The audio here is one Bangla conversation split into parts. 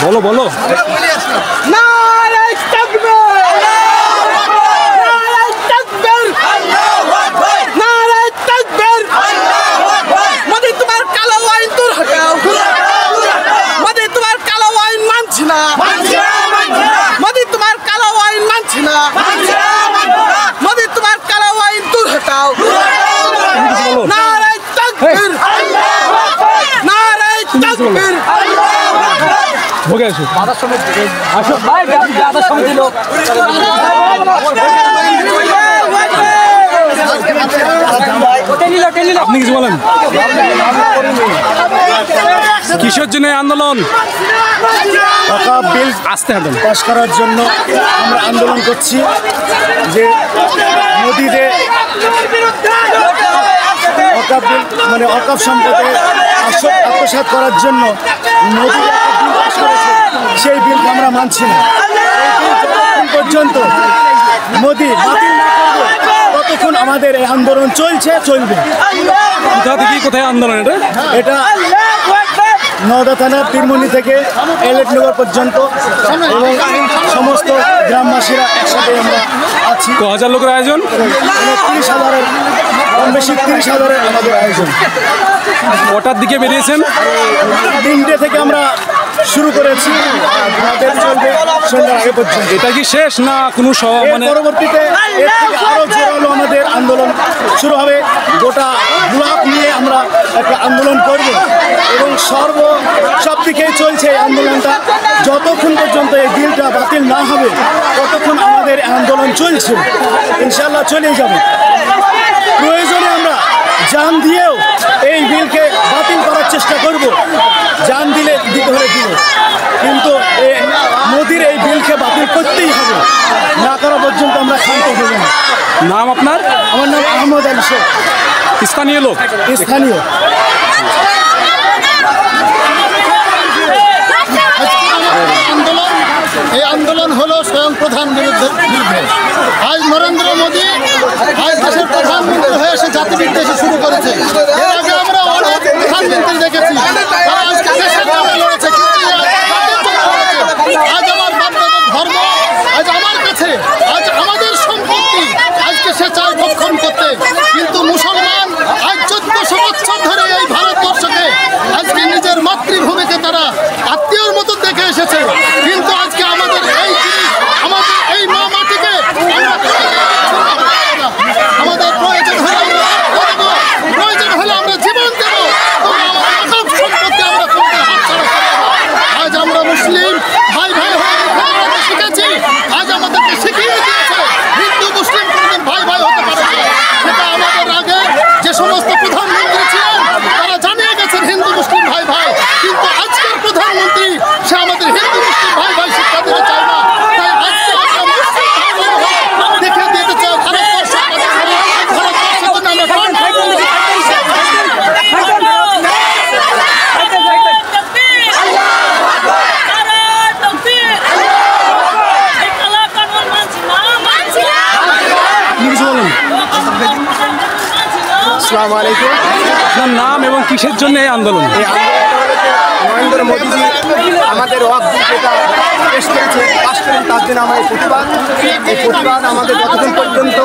বলো বলো। মোদি তোমার কালো আইন দূর হটাও, মোদি তোমার কালো আইন মানছি না, মোদি তোমার কালো আইন মানছি না, মোদি তোমার কালো আইন দূর হটাও। নারে তাকবীর, নারে তাকবীর। ভোগে আসো আসো ভাই, দাদা সমিতি লোক আপনি কিছু বলেন, কিসের জন্য আন্দোলন? ওয়াকফ বিল আসতে হবে পাস করার জন্য আমরা আন্দোলন করছি। যে মোদি যে ওয়াকফ বিল মানে ওয়াকফ সম্পদে আত্মসাৎ করার জন্য মোদি একটা বিল পাস করেছে, সেই বিলকে আমরা মানছি না। এই বিল যতক্ষণ পর্যন্ত মোদি বাতিল না করবে ততক্ষণ আমাদের এই আন্দোলন চলবে। কোথা থেকে কোথায় আন্দোলন? এটা নওদা থানার তিরমুনি থেকে এলেটনগর পর্যন্ত এবং সমস্ত গ্রামবাসীরা একসাথে আমরা আছি। 1000 লোকের আয়োজন, 30,000-এর কম বেশি 30,000-এর আমাদের আয়োজন। কটার দিকে বেরিয়েছেন? 3টে থেকে আমরা শুরু করেছি, আমাদের চলবে সন্ধ্যার আগে পর্যন্ত। এটা কি শেষ না কোনো মানে পরবর্তীতে এর থেকে আরও জোরালো আমাদের আন্দোলন শুরু হবে। গোটা ব্লক নিয়ে আমরা একটা আন্দোলন করব এবং সব দিকেই চলছে এই আন্দোলনটা। যতক্ষণ পর্যন্ত এই বিলটা বাতিল না হবে ততক্ষণ আমাদের আন্দোলন চলছে, ইনশাল্লাহ চলে যাবে। প্রয়োজনে আমরা জান দিয়েও এই বিলকে বাতিল করার চেষ্টা করব, জান দিতে হলে দিব, কিন্তু মোদির এই বিলকে বাতিল করতেই হবে। না করা পর্যন্ত আমরা ক্ষান্ত হব না। নাম আপনার? আমার নাম আহমদ আলী শেখ, স্থানীয় লোক। স্থানীয়। এই আন্দোলন হলো স্বয়ং প্রধান বিরুদ্ধে। আজ নরেন্দ্র মোদী আজ দেশের প্রধানমন্ত্রী হয়ে সে জাতি বিদ্বেষী শুরু করেছে। এর আগে আমরা অনেক প্রধানমন্ত্রী দেখেছি তারা আজকে দেশের জন্য লড়েছে, আজ আমার বাপদাদার ধর্ম, আজ আমার কাছে, আজ আমাদের সম্পত্তি আজকে সে চায় ভক্ষণ করতে। কিন্তু মুসলমান আজ 1400 বছর ধরে এই ভারতবর্ষকে আজকে নিজের মাতৃভূমিকে তারা আত্মীয়র মতো দেখে এসেছে। কিন্তু আজকে আমাদের এই আমাদের এই মা মাটিকে আমাদের প্রয়োজন হলে আমরা জীবন দেব, আমাদের সম্পত্তি আমরা করতে হাত ছাড়া। আজ আমরা মুসলিম ভাই ভাই হয়ে শিখেছি, আজ আমাদেরকে শিখিয়ে দিয়েছে হিন্দু মুসলিম কোনদিন ভাই ভাই হতে পারে না। সেটা আমাদের আগে যে সমস্ত প্রধানমন্ত্রী ছিলেন তারা জানিয়ে গেছেন হিন্দু মুসলিম ভাই ভাই, কিন্তু আজকের প্রধানমন্ত্রী সে আমাদের হিন্দু মুসলিম ভাই ভাই শিক্ষা দিতে চায় না। তাই আজকে দেখে দিতে চাই আসসালামু আলাইকুম। আপনার নাম এবং কিসের জন্য এই আন্দোলন? নরেন্দ্র মোদীজি আমাদের ওয়াকফ বিল যেটা পেশ করেছে, পাশ করেন, তার জন্য আমার এই প্রতিবাদ আমাদের যতক্ষণ পর্যন্ত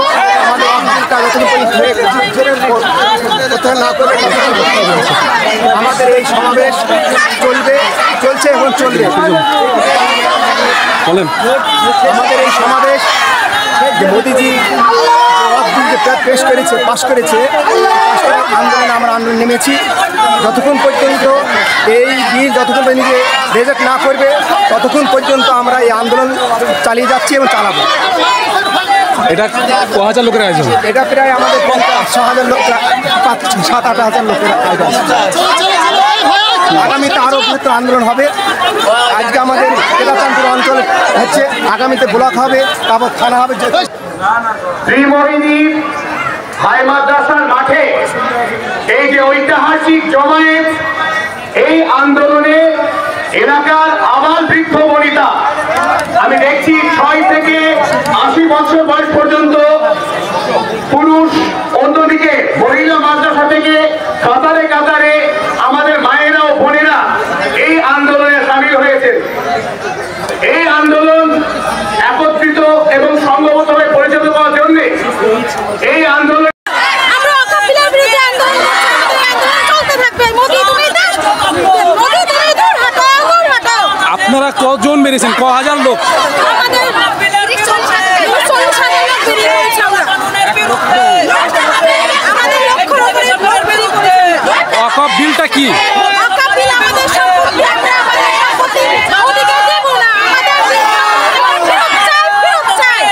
আমাদের ওয়াকফ বিলটা যতক্ষণ পর্যন্ত না করে আমাদের এই সমাবেশ চলছে এবং চলবে। বলেন। আমাদের এই সমাবেশ যে মোদীজি ওয়াকফ বিল যে পেশ করেছে, পাশ করেছে, আন্দোলনে আমরা আন্দোলন নেমেছি। যতক্ষণ পর্যন্ত এই বিল যতক্ষণ পর্যন্ত রেজেক্ট না করবে ততক্ষণ পর্যন্ত আমরা এই আন্দোলন চালিয়ে যাচ্ছি এবং চালাবো। এটা 1000 লোকের আয়োজন। এটা প্রায় আমাদের 5-6,000 লোক, 7-8,000 লোকের আয়োজন। আগামীতে আরও বৃহত্তর আন্দোলন হবে। আজকে আমাদের কেদারচন্দ্র অঞ্চল হচ্ছে, আগামীতে ব্লক হবে, তারপর থানা হবে। ত্রিমোহিনী হাই মাদ্রাসার মাঠে এই যে ঐতিহাসিক জমায়েত, এই আন্দোলনে এলাকার আবাল বৃদ্ধ বনিতা, আমি দেখছি 6 থেকে 80 বছর বয়স পর্যন্ত পুরুষ, অন্যদিকে মহিলা মাদ্রাসা থেকে কাতারে কাতারে আমাদের মায়েরা ও বোনেরা এই আন্দোলনে সামিল হয়েছে। এই আন্দোলন একত্রিত এবং সংঘবদ্ধভাবে পরিচালিত করার জন্য এই আন্দোলন আপনারা কজন বেরিয়েছেন? ক হাজার লোক? ওয়াকফ বিলটা কি?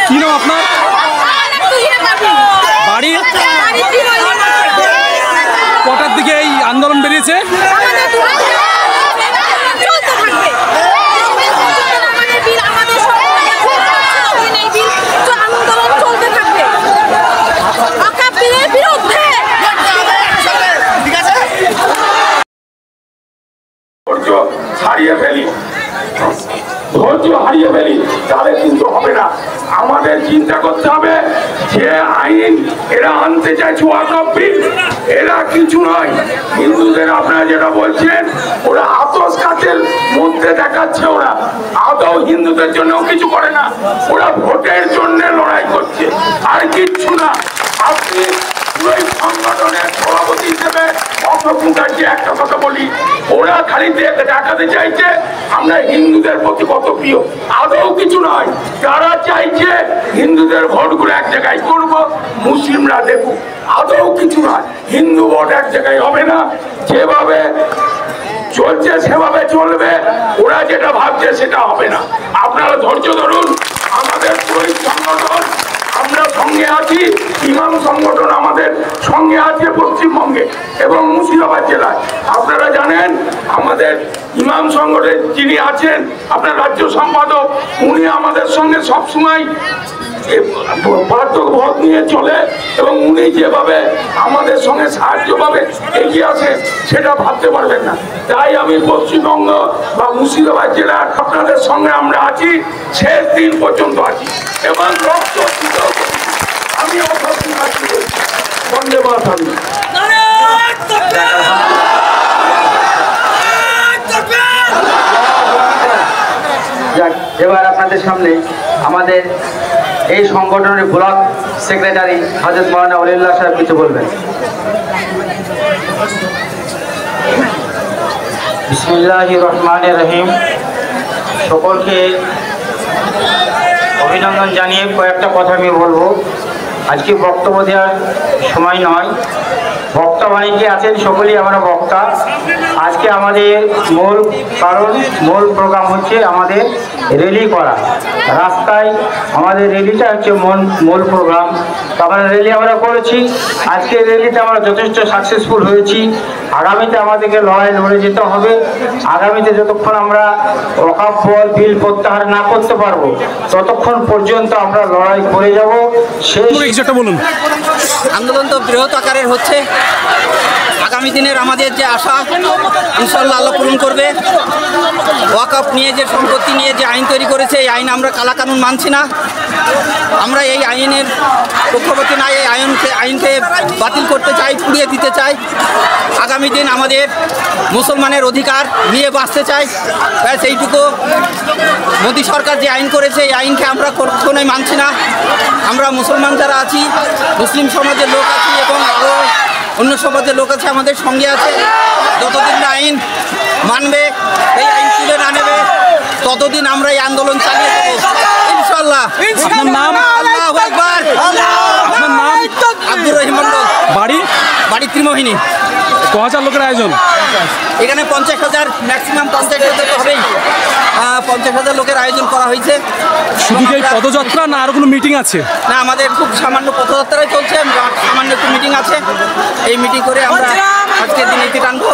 কি নাম আপনার? বাড়ি? কটার দিকে এই আন্দোলন বেরিয়েছে? ধৈর্য হারিয়ে ফেলি তাহলে কিন্তু হবে না। আমাদের চিন্তা করতে হবে যে আইন এরা আনতে চাইছে ওয়াকফ বিল, এরা কিছু নয়। হিন্দুদের আপনারা যেটা বলছেন ওরা আতস কাচের মধ্যে দেখাচ্ছে, ওরা আদৌ হিন্দুদের জন্য কিছু করে না, ওরা ভোটের জন্য লড়াই করছে আর কিচ্ছু না। আপনি সংগঠনের সভাপতি হিসেবে অশোক মুখার্জি একটা কথা বলি, ওরা খালি দেখাতে চাইছে আমরা হিন্দুদের প্রতি কত প্রিয়, আদৌ কিছু নয়। যারা চাইছে হিন্দুদের ভোটগুলো এক জায়গায় করবো, মুসলিমরা দেখুক, আদৌ কিছু নয়। হিন্দু ভোট এক জায়গায় হবে না, যেভাবে চলছে সেভাবে চলবে, ওরা যেটা ভাবছে সেটা হবে না। আপনারা ধৈর্য ধরুন, আমাদের পুরোহিত সংগঠন আমরা সঙ্গে আছি, ইমাম সংগঠন আমাদের সঙ্গে আছে পশ্চিমবঙ্গে এবং মুর্শিদাবাদ জেলায়। আপনারা জানেন আমাদের ইমাম সংগঠনের যিনি আছেন আপনার রাজ্য সম্পাদক, উনি আমাদের সঙ্গে সবসময় পার্থক্য নিয়ে চলে এবং উনি যেভাবে আমাদের সঙ্গে সাহায্যভাবে এগিয়ে আসে সেটা ভাবতে পারবেন না। তাই আমি পশ্চিমবঙ্গ বা মুর্শিদাবাদ জেলার আপনাদের সঙ্গে আমরা আছি, শেষ দিন পর্যন্ত আছি এবং রক্ত আমি বন্দে মাতরম। এবার আপনাদের সামনে আমাদের এই সংগঠনের ব্লক সেক্রেটারি হযরত মাওলানা ওলিউল্লাহ সাহেব কিছু বলবেন। বিসমিল্লাহির রহমানির রহিম। সকলকে অভিনন্দন জানিয়ে কয়েকটা কথা আমি বলবো। আজকে বক্তব্য দেওয়ার সময় নয়, বক্তা অনেকে আছেন, সকলেই আমরা বক্তা। আজকে আমাদের মূল প্রোগ্রাম হচ্ছে আমাদের র্যালি করা, রাস্তায় আমাদের র্যালিটা হচ্ছে মূল প্রোগ্রাম। তো আমরা র্যালি আমরা করেছি, আজকে র্যালিতে আমরা যথেষ্ট সাকসেসফুল হয়েছি। আগামীতে আমাদেরকে লড়াই লড়ে যেতে হবে। আগামীতে যতক্ষণ আমরা ওয়াকফ বিল প্রত্যাহার না করতে পারবো ততক্ষণ পর্যন্ত আমরা লড়াই করে যাব। বলুন। আন্দোলন তো বৃহৎ আকারের হচ্ছে, আগামী দিনের আমাদের যে আশা ইনশাআল্লাহ আল্লাহ পূরণ করবে। ওয়াকফ নিয়ে যে সম্পত্তি নিয়ে যে আইন তৈরি করেছে, এই আইন আমরা কালাকানুন মানছি না। আমরা এই আইনের পক্ষপাতী না, এই আইনকে বাতিল করতে চাই, পুড়িয়ে দিতে চাই। আগামী দিন আমাদের মুসলমানের অধিকার নিয়ে বাঁচতে চাই, ব্যাস এইটুকু। মোদী সরকার যে আইন করেছে এই আইনকে আমরা কখনোই মানছি না। আমরা মুসলমান যারা আছি, মুসলিম সমাজের লোক আছি এবং আরও অন্য সমাজের লোক আছে আমাদের সঙ্গে আছে। যতদিন না আইন মানবে, এই আইন তুলে না নেবে, ততদিন আমরা এই আন্দোলন চালিয়ে দেবো ইনশাআল্লাহ। আপনার নাম? আল্লাহু আকবার। আপনার নাম? আব্দুর রহিম মন্ডল। বাড়ি ত্রিমোহিনী। ক হাজার লোকের আয়োজন? এখানে 50,000, ম্যাক্সিমাম 50,000 তো হবেই। 50,000 লোকের আয়োজন করা হয়েছে। শুধু কি পদযাত্রা না আরো কোনো মিটিং আছে? না, আমাদের খুব সামান্য পদযাত্রাই চলছে, সামান্য একটু মিটিং আছে। এই মিটিং করে আমরা আজকের দিন এটি টানবো।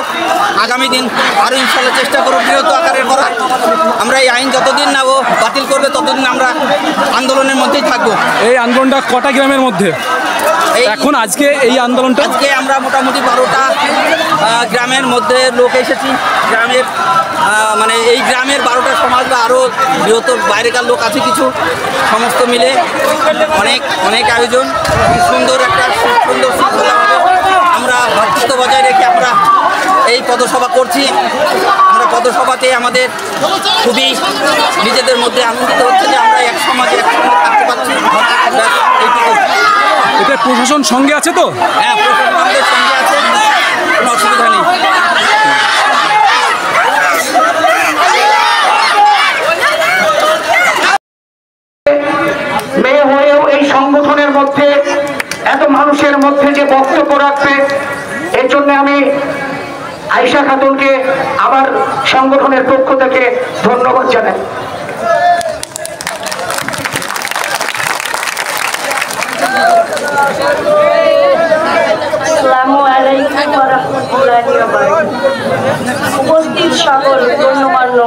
আগামী দিন আরও ইনশাল্লাহ চেষ্টা করবো বৃহৎ আকারের করা। আমরা এই আইন যতদিন না ও বাতিল করবে ততদিন আমরা আন্দোলনের মধ্যেই থাকবো। এই আন্দোলনটা কটা গ্রামের মধ্যে এখন? আজকে এই আন্দোলনটা আজকে আমরা মোটামুটি 12টা গ্রামের মধ্যে লোক এসেছি। গ্রামের মানে এই গ্রামের 12টা সমাজ বা আরও বৃহত্তর বাইরেকার লোক আছে কিছু, সমস্ত মিলে অনেক আয়োজন, সুন্দর একটা সুন্দর শৃঙ্খলা হবে। আমরা ভ্রাতৃত্ব বজায় রেখে আমরা এই পদসভা করছি। আমরা পদসভাতে আমাদের খুবই নিজেদের মধ্যে আনন্দিত হচ্ছে যে আমরা এক সমাজে একসঙ্গে থাকতে পারছি। এইটুকু। এটা প্রশাসন সঙ্গে আছে তো? হ্যাঁ, প্রশাসন আমাদের সঙ্গে আছে, কোনো অসুবিধা নেই। মেয়ে হয়েও এই সংগঠনের মধ্যে এত মানুষের মধ্যে যে বক্তব্য রাখবে, এর জন্য আমি আয়েশা খাতুনকে আমার সংগঠনের পক্ষ থেকে ধন্যবাদ জানাই। উপস্থিত সকল গণ্যমান্য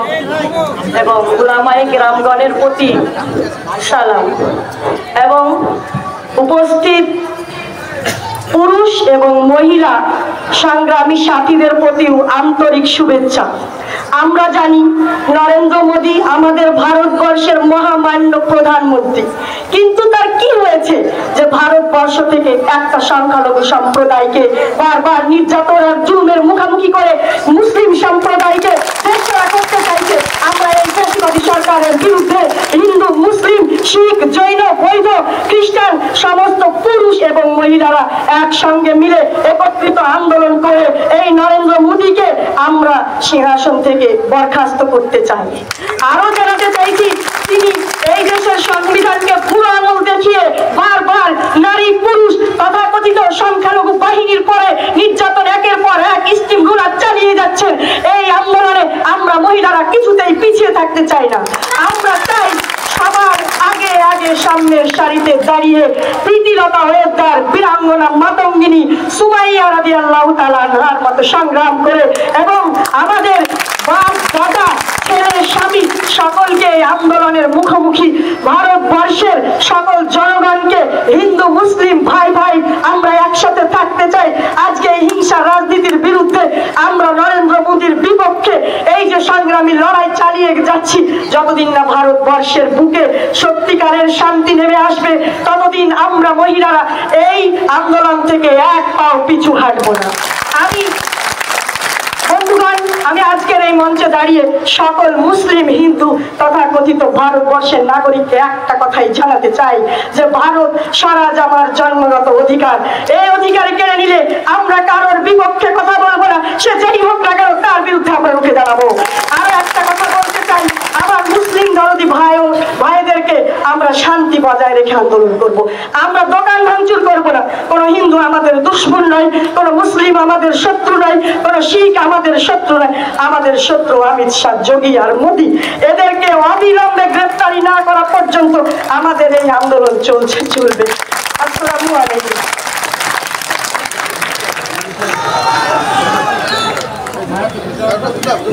এবং উলামায়ে কেরামগণের প্রতি সালাম এবং উপস্থিত পুরুষ এবং মহিলা সংগ্রামী সাথীদের প্রতিও আন্তরিক শুভেচ্ছা। আমরা জানি নরেন্দ্র মোদী আমাদের ভারতবর্ষের মহামান্য প্রধানমন্ত্রী, কিন্তু তার কি হয়েছে যে ভারতবর্ষ থেকে একটা সংখ্যালঘু সম্প্রদায়কে বারবার নির্যাতন আর জুলুমের মুখোমুখি করে মুসলিম সম্প্রদায়কে দেশছাড়া করতে চাইছে। আমরা এই ফ্যাসিবাদী সরকারের বিরুদ্ধে হিন্দু, মুসলিম, শিখ, জৈন, বৌদ্ধ, খ্রিস্টান সমস্ত পুরুষ এবং মহিলারা একসঙ্গে মিলে একত্রিত আন্দোলন করে এই নরেন্দ্র মোদীকে আমরা সিংহাসন থেকে বরখাস্ত করতে চাই। আরো জানাতে চাইছি, তিনি এই দেশের সংবিধানকে পুরো আঙুল দেখিয়ে বারবার নারী, পুরুষ তথাকথিত সংখ্যালঘু বাহিনীর পরে নির্যাতন একের পর এক স্টিমগুলো চালিয়ে যাচ্ছেন। এই আন্দোলনে আমরা মহিলারা কিছুতেই পিছিয়ে থাকতে চাই না। আমরা চাই সবার আগে আগে সামনের সারিতে দাঁড়িয়ে প্রীতিলতা ওয়েদার, বীরাঙ্গনা মাতঙ্গিনী সুমাইয়া রাদিয়াল্লাহু তাআলা আনহার মতো সংগ্রাম করে এবং আমাদের বাপ, দাদা, ছেলে, স্বামী সকলকে এই আন্দোলনের মুখোমুখি ভারতবর্ষের সকল জনগণকে, হিন্দু মুসলিম ভাই ভাই আমরা একসাথে থাকতে চাই। আজকে এই হিংসা রাজনীতির বিরুদ্ধে আমরা নরেন্দ্র মোদীর বিপক্ষে এই যে সংগ্রামী লড়াই চালিয়ে যাচ্ছি, যতদিন না ভারতবর্ষের বুকে সত্যিকারের শান্তি নেমে আসবে ততদিন আমরা মহিলারা এই আন্দোলন থেকে এক পাও পিছু হাঁটবো না। বন্ধুগণ, আমি আজকের এই মঞ্চে দাঁড়িয়ে সকল মুসলিম, হিন্দু তথাকথিত ভারতবর্ষের নাগরিককে একটা কথাই জানাতে চাই যে ভারত স্বরাজ আমার জন্মগত অধিকার। এই অধিকার কেড়ে নিলে আমরা কারোর বিপক্ষে কথা বলবো না, সে যেই হোক না কেন তার বিরুদ্ধে আমরা রুখে দাঁড়াবো। আরো একটা কথা বলতে চাই, আমার মুসলিম দরদি ভাইদেরকে আমরা শান্তি বজায় রেখে আন্দোলন করব। আমরা দোকান ভাঙচুর করব না। কোনো হিন্দু আমাদের দুশ্মন নয়, কোনো মুসলিম আমাদের শত্রু নয়, কোনো শিখ আমাদের শত্রু নয়। আমাদের শত্রু অমিত শাহ, যোগী আর মোদী। এদেরকে অবিলম্বে গ্রেফতারি না করা পর্যন্ত আমাদের এই আন্দোলন চলবে। আসসালামু আলাইকুম।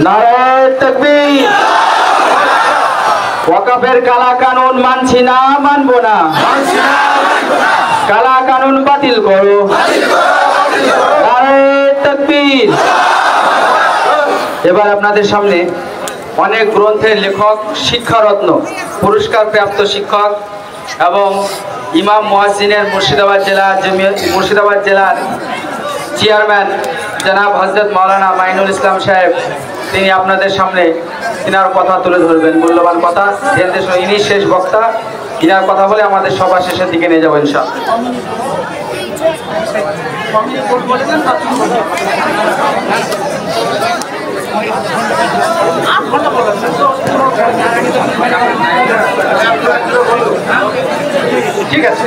নারায়ে তাকবীর। ওয়াকফের কালা কানুন মানছি না, মানবো না। কালা কানুন বাতিল করো। নারায়ে তাকবীর। এবার আপনাদের সামনে অনেক গ্রন্থের লেখক, শিক্ষারত্ন, পুরস্কার প্রাপ্ত শিক্ষক এবং ইমাম মুয়াজ্জিনের মুর্শিদাবাদ জেলার চেয়ারম্যান জনাব হযরত মাওলানা মাইনুল ইসলাম সাহেব, তিনি আপনাদের সামনে ইনার কথা তুলে ধরবেন, মূল্যবান কথা। ইনি শেষ বক্তা। ইনার কথা বলে আমাদের সবার শেষের দিকে নিয়ে যাবো ইনশাআল্লাহ। ঠিক আছে।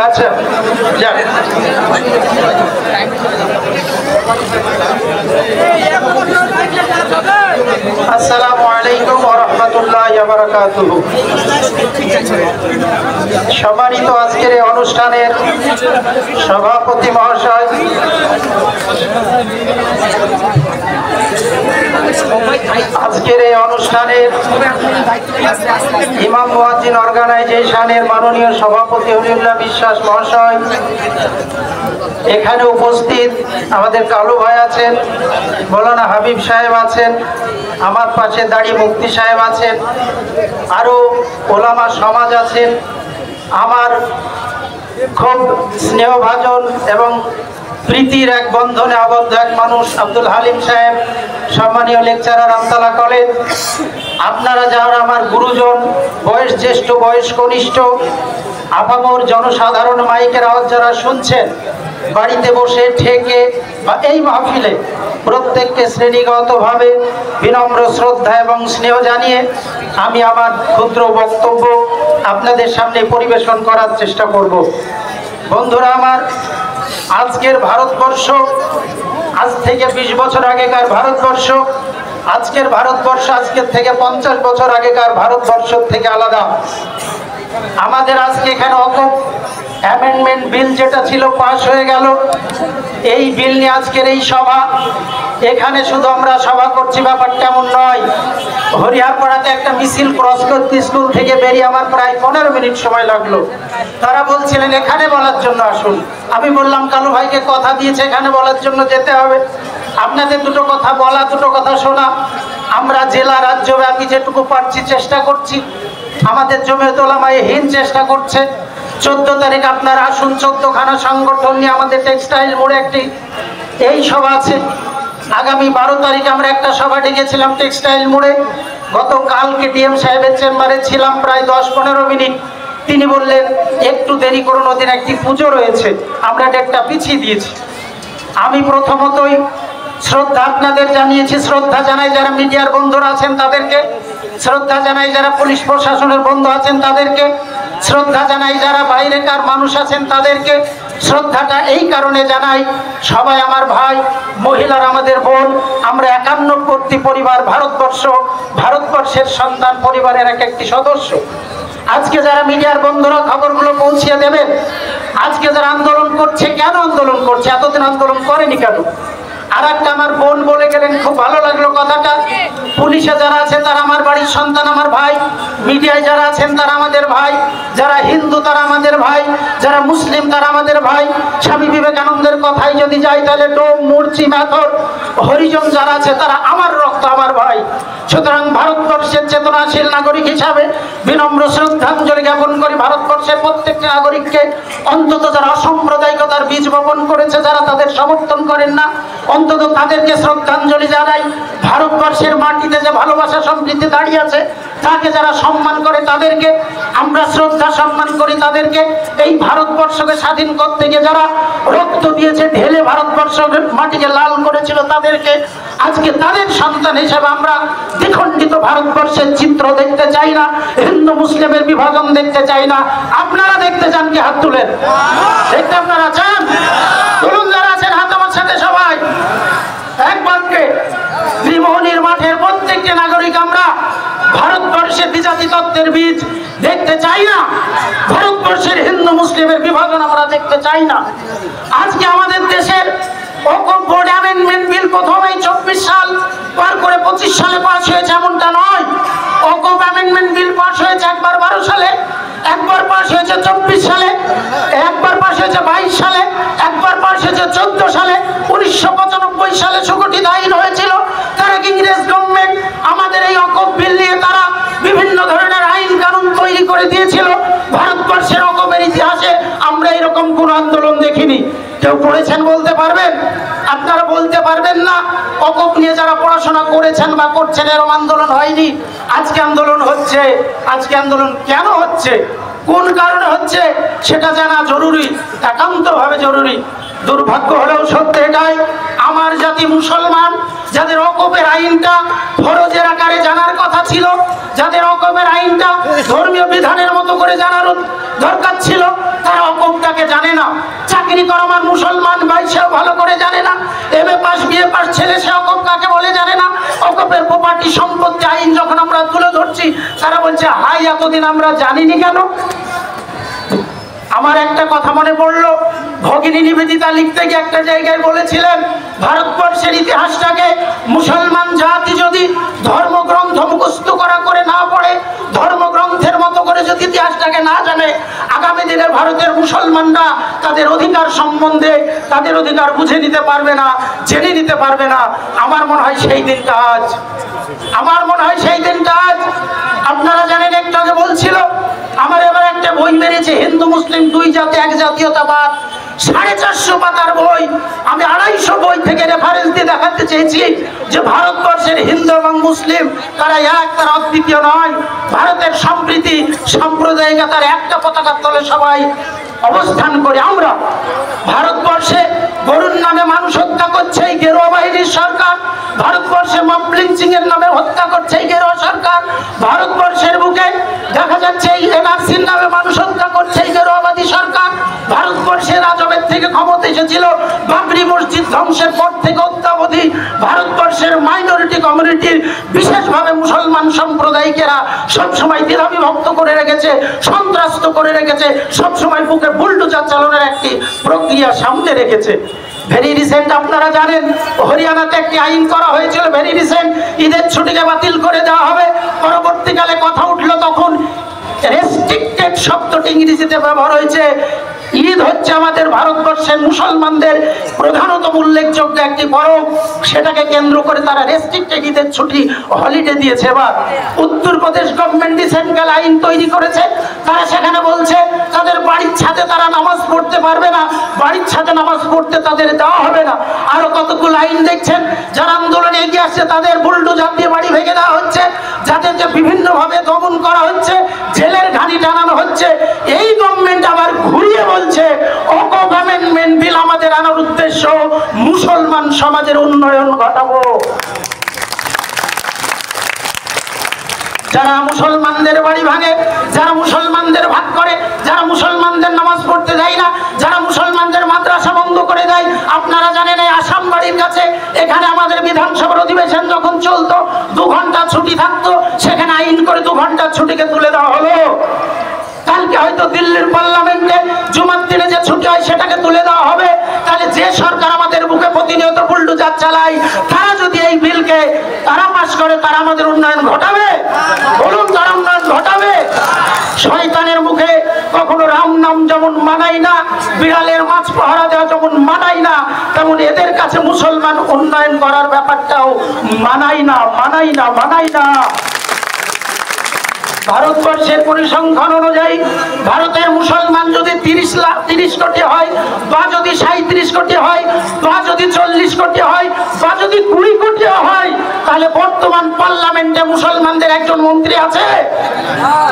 আচ্ছা, যাক। আসসালামু আলাইকুম ওয়া রাহমাতুল্লাহি ওয়া বারাকাতুহু। সম্মানিত আজকের এই অনুষ্ঠানের সভাপতি মহাশয়, আজকের এই অনুষ্ঠানের ইমাম মুয়াজ্জিন অর্গানাইজেশনের মাননীয় সভাপতি হলিউল্লাহ বিশ্বাস মহাশয়, এখানে উপস্থিত আমাদের কালু ভাই আছেন, মৌলানা হাবিব সাহেব আছেন, আমার পাশে দাঁড়িয়ে মুফতি সাহেব আছেন, আরও ওলামা সমাজ আছেন, আমার খুব স্নেহভাজন এবং প্রীতির এক বন্ধনে আবদ্ধ এক মানুষ আব্দুল হালিম সাহেব, সম্মানীয় লেকচারার আমতলা কলেজ, আপনারা যারা আমার গুরুজন, বয়স জ্যেষ্ঠ বয়স কনিষ্ঠ, আপামর জনসাধারণ, মাইকের আওয়াজ যারা শুনছেন, বাড়িতে বসে ঠেকে বা এই মাহফিলে, প্রত্যেককে শ্রেণীগতভাবে বিনম্র শ্রদ্ধা এবং স্নেহ জানিয়ে আমি আমার ক্ষুদ্র বক্তব্য আপনাদের সামনে পরিবেশন করার চেষ্টা করব। বন্ধুরা আমার, আজকের ভারতবর্ষ আজ থেকে 20 বছর আগেকার ভারতবর্ষ, আজকের ভারতবর্ষ আজকের থেকে 50 বছর আগেকার ভারতবর্ষ থেকে আলাদা। আমাদের আজকে এখানে অ্যামেন্ডমেন্ট বিল যেটা ছিল পাস হয়ে গেল, এই বিল নিয়ে আজকের এই সভা। এখানে শুধু আমরা সভা করছি ব্যাপারটা এমন নয়। হরিহরপাড়াতে একটা মিছিল ক্রস করতে স্কুল থেকে বেরিয়ে আমার প্রায় 15 মিনিট সময় লাগলো। তারা বলছিলেন এখানে বলার জন্য আসুন। আমি বললাম কালু ভাইকে কথা দিয়েছে এখানে বলার জন্য যেতে হবে, আপনাদের দুটো কথা বলা, দুটো কথা শোনা। আমরা জেলা রাজ্যব্যাপী যেটুকু পারছি চেষ্টা করছি, আমাদের জমিয়ত উলামায়ে হিন্দ চেষ্টা করছে। 14 তারিখ আপনারা আসুন, 14খানা সংগঠন নিয়ে আমাদের টেক্সটাইল মোড়ে একটি এই সভা আছে। আগামী 12 তারিখ আমরা একটা সভা ডেকেছিলাম টেক্সটাইল মোড়ে। গতকালকে ডিএম সাহেবের চেম্বারে ছিলাম প্রায় 10-15 মিনিট। তিনি বললেন একটু দেরি করুন, ওদের একটি পুজো রয়েছে, আমরা ডেটটা পিছিয়ে দিয়েছি। আমি প্রথমতই শ্রদ্ধা আপনাদের জানিয়েছি, শ্রদ্ধা জানাই যারা মিডিয়ার বন্ধুরা আছেন তাদেরকে, শ্রদ্ধা জানাই যারা পুলিশ প্রশাসনের বন্ধু আছেন তাদেরকে, শ্রদ্ধা জানাই যারা বাইরেকার মানুষ আছেন তাদেরকে। শ্রদ্ধাটা এই কারণে জানাই, সবাই আমার ভাই, মহিলার আমাদের বোন, আমরা 51 পরিবার, ভারতবর্ষের সন্তান পরিবারের একটি সদস্য। আজকে যারা মিডিয়ার বন্ধুরা খবরগুলো পৌঁছিয়ে দেবেন, আজকে যারা আন্দোলন করছে, কেন আন্দোলন করছে, এতদিন আন্দোলন করেনি কেন? আর একটা আমার বোন বলে গেলেন, খুব ভালো লাগলো কথাটা। পুলিশে যারা আছে তারা আমার বাড়ির সন্তান, আমার ভাই। মিডিয়ায় যারা আছেন তারা আমাদের ভাই, যারা হিন্দু তারা আমাদের ভাই, যারা মুসলিম তারা আমাদের ভাই। স্বামী বিবেকানন্দের কথাই যদি যাই তাহলে ডোম, মুরচি, মেথর, হরিজন যারা আছে তারা আমার রক্ত, আমার ভাই। সুতরাং ভারতবর্ষের চেতনাশীল নাগরিক হিসাবে বিনম্র শ্রদ্ধাঞ্জলি জ্ঞাপন করি ভারতবর্ষের প্রত্যেকটি নাগরিককে। অন্তত যারা অসাম্প্রদায়িকতার বীজ বপন করেছে, যারা তাদের সমর্থন করেন না, অন্তত তাদেরকে শ্রদ্ধাঞ্জলি জানাই। ভারতবর্ষের মাটিতে যে ভালোবাসা সম্প্রীতি দাঁড়িয়ে আছে, তাকে যারা সম্মান করে তাদেরকে আমরা শ্রদ্ধা সম্মান করি। তাদেরকে এই ভারতবর্ষকে স্বাধীন করতে গিয়ে যারা রক্ত দিয়েছে, ঢেলে ভারতবর্ষের মাটিকে লাল করেছিল, তাদেরকে আজকে তাদের সন্তান হিসেবে আমরা দ্বিখণ্ডিত ভারতবর্ষের চিত্র দেখতে চাই না, হিন্দু মুসলিমের বিভাজন দেখতে চাই না। আপনারা দেখতে চান কি? হাত তুলেন। দেখতে আপনারা চান? তুলুন যারা আছেন হাত আমার সাথে সবাই। এক বাক্যে ত্রিমোহনীর মাঠের প্রত্যেকটি নাগরিক আমরা ভারতবর্ষের দ্বিজাতি তত্ত্বের বীজ দেখতে চাই না, ভারতবর্ষের হিন্দু মুসলিমের বিভাজন আমরা দেখতে চাই না। আজকে আমাদের দেশের বোর্ড অ্যামেন্ডমেন্ট বিল প্রথমেই 24 সাল পার করে 25 সালে পাস হয়েছে এমনটা নয়। ওকফ অ্যামেন্ডমেন্ট বিল পাস হয়েছে একবার 12 সালে, একবার পাস হয়েছে 24 সালে, একবার পাস হয়েছে 22 সালে, একবার পাস হয়েছে 14 সালে। 1995 সালে সুগঠিত আইন হয়েছিল। তারা ইংরেজ গভর্নমেন্ট আমাদের এই ওকফ বিল নিয়ে তারা বিভিন্ন ধরনের আইন কানুন তৈরি করে দিয়েছিল। ভারতবর্ষের ওকফের ইতিহাসে আমরা এরকম কোন আন্দোলন দেখিনি। কেউ পড়েছেন বলতে পারবেন? আপনারা বলতে পারবেন না ওকফ নিয়ে যারা পড়াশোনা করেছেন বা করছেন এরকম আন্দোলন হয়নি। আজকে আন্দোলন হচ্ছে। আজকে আন্দোলন কেন হচ্ছে, কোন কারণে হচ্ছে সেটা জানা জরুরি, একান্তভাবে জরুরি। দুর্ভাগ্য হলেও সত্য এটাই, আমার জাতি মুসলমান যাদের ওকফের আইনটা ফরজের আকারে জানার কথা ছিল, যাদের ওকফের আইনটা ধর্মীয় বিধানের মতো করে জানার দরকার ছিল, তারা ওকফটাকে জানে না। চাকরি করা আমার মুসলমান ভাই সেও ভালো করে জানে না। এমএ পাস বিএ পাস ছেলে সে ওকফ কাকে বলে জানে না। ওকফের প্রপার্টি সম্পত্তি আইন যখন আমরা তুলে ধরছি, তারা বলছে হাই এতদিন আমরা জানিনি কেন। আমার একটা কথা মনে পড়লো, ভগিনী নিবেদিতা লিখতে গিয়ে একটা জায়গায় বলেছিলেন ভারতবর্ষের ইতিহাসটাকে মুসলমান জাতি যদি ধর্মগ্রন্থ মুখস্থ করে না পড়ে, ধর্মগ্রন্থের মতো করে যদি ইতিহাসটাকে না জানে, আগামী দিনে ভারতের মুসলমানরা তাদের অধিকার সম্বন্ধে তাদের অধিকার বুঝে নিতে পারবে না, জেনে নিতে পারবে না। আমার মনে হয় সেই দিনটা আজ, আমার মনে হয় সেই দিনটা আজ। আপনারা জানেন, একটু আগে বলছিল আমার এবার একটা বই মেরেছে, হিন্দু মুসলিম দুই জাতি এক জাতীয়তাবাদ, 450 পাতার বই। আমি 250 বই থেকে রেফারেন্স দিয়ে দেখাতে চেয়েছি যে ভারতবর্ষের হিন্দু এবং মুসলিম তারা এক, তারা অদ্বিতীয় নয়। ভারতের সম্প্রীতি সাম্প্রদায়িকতার একটা পতাকার তলে সবাই অবস্থান করে। আমরা ভারতবর্ষে গরুর নামে মানুষ হত্যা করছে এই গেরুয়া বাহিনীর সরকার, ভারতবর্ষে মব লিঞ্চিং এর নামে হত্যা করছে এই গেরুয়া সরকার, ভারতবর্ষের বুকে দেখা যাচ্ছে এই এনআরসির নামে মানুষ হত্যা করছে এই গেরুয়াবাদী সরকার। ভারতবর্ষের আজবের থেকে ক্ষমতা এসেছিল বাবরি মসজিদ ধ্বংসের পর থেকে অদ্যাবধি ভারতবর্ষের মাইনরিটি কমিউনিটির বিশেষভাবে মুসলমান সম্প্রদায়িকেরা সবসময় দ্বিধাবিভক্ত করে রেখেছে, সন্ত্রস্ত করে রেখেছে, সবসময় বুকে বুলডোজার চালানোর একটি প্রক্রিয়া সামনে রেখেছে। ভেরি রিসেন্ট আপনারা জানেন হরিয়ানাতে একটি আইন করা হয়েছিল, ভেরি রিসেন্ট, ঈদের ছুটিকে বাতিল করে দেওয়া হবে। পরবর্তীকালে কথা উঠলো তখন রেস্ট্রিক্টেড শব্দটি ইংরেজিতে ব্যবহার হয়েছে। ঈদ হচ্ছে আমাদের ভারতবর্ষের মুসলমানদের প্রধানত উল্লেখযোগ্য একটি পরব, সেটাকে কেন্দ্র করে তারা রেস্ট্রিক্টেড ঈদের ছুটি হলিডে দিয়েছে। এবার উত্তরপ্রদেশ গভর্নমেন্ট সেন্ট্রাল আইন তৈরি করেছে, তারা সেখানে বলছে তাদের বাড়ির ছাদে তারা নামাজ পড়তে পারবে না, বাড়ির ছাদে নামাজ পড়তে তাদের দেওয়া হবে না। আরো কতগুলো আইন দেখছেন, যারা আন্দোলনে এগিয়ে আসছে তাদের বুলডোজার দিয়ে বাড়ি ভেঙে দেওয়া হচ্ছে, যাদেরকে বিভিন্নভাবে দমন করা হচ্ছে, জেলের ঘানি টানানো হচ্ছে। এই গভর্নমেন্ট আবার ঘুরিয়ে বলছে ওয়াকফ অ্যামেন্ডমেন্ট বিল আমাদের আনার উদ্দেশ্য মুসলমান সমাজের উন্নয়ন ঘটাবো। যারা মুসলমানদের বাড়ি ভাঙে, যারা মুসলমানদের ভাগ করে, যারা মুসলমানদের নামাজ পড়তে দেয় না, যারা মুসলমানদের মাদ্রাসা বন্ধ করে দেয়। আপনারা জানেন এই আসাম বাড়ির কাছে, এখানে আমাদের বিধানসভার অধিবেশন যখন চলতো 2 ঘন্টা ছুটি থাকতো, সেখানে আইন করে 2 ঘন্টার ছুটিকে তুলে দেওয়া হলো। কালকে হয়তো দিল্লির পার্লামেন্টে জুমার দিনে যে ছুটি হয় সেটাকে তুলে দেওয়া হবে। তাহলে যে সরকার আমাদের বুকে প্রতিনিয়ত বুলডোজার চালায়, তারা যদি এই বিলকে তারা পাস করে, তারা আমাদের উন্নয়ন ঘটাবে? বলুন, তারা উন্নয়ন ঘটাবে? শয়তানের মুখে কখনো রাম নাম যেমন মানাই না, বিড়ালের মাছ পাহারা দেওয়া যেমন মানাই না, তেমন এদের কাছে মুসলমান উন্নয়ন করার ব্যাপারটাও মানাই না, মানাই না, মানাই না। ভারতবর্ষের পরিসংখ্যান অনুযায়ী ভারতের মুসলমান যদি 30 কোটি হয়, বা যদি 37 কোটি হয়, বা যদি 40 কোটি হয়, বা যদি 20 কোটি হয়, তাহলে বর্তমান পার্লামেন্টে মুসলমানদের একজন মন্ত্রী আছে?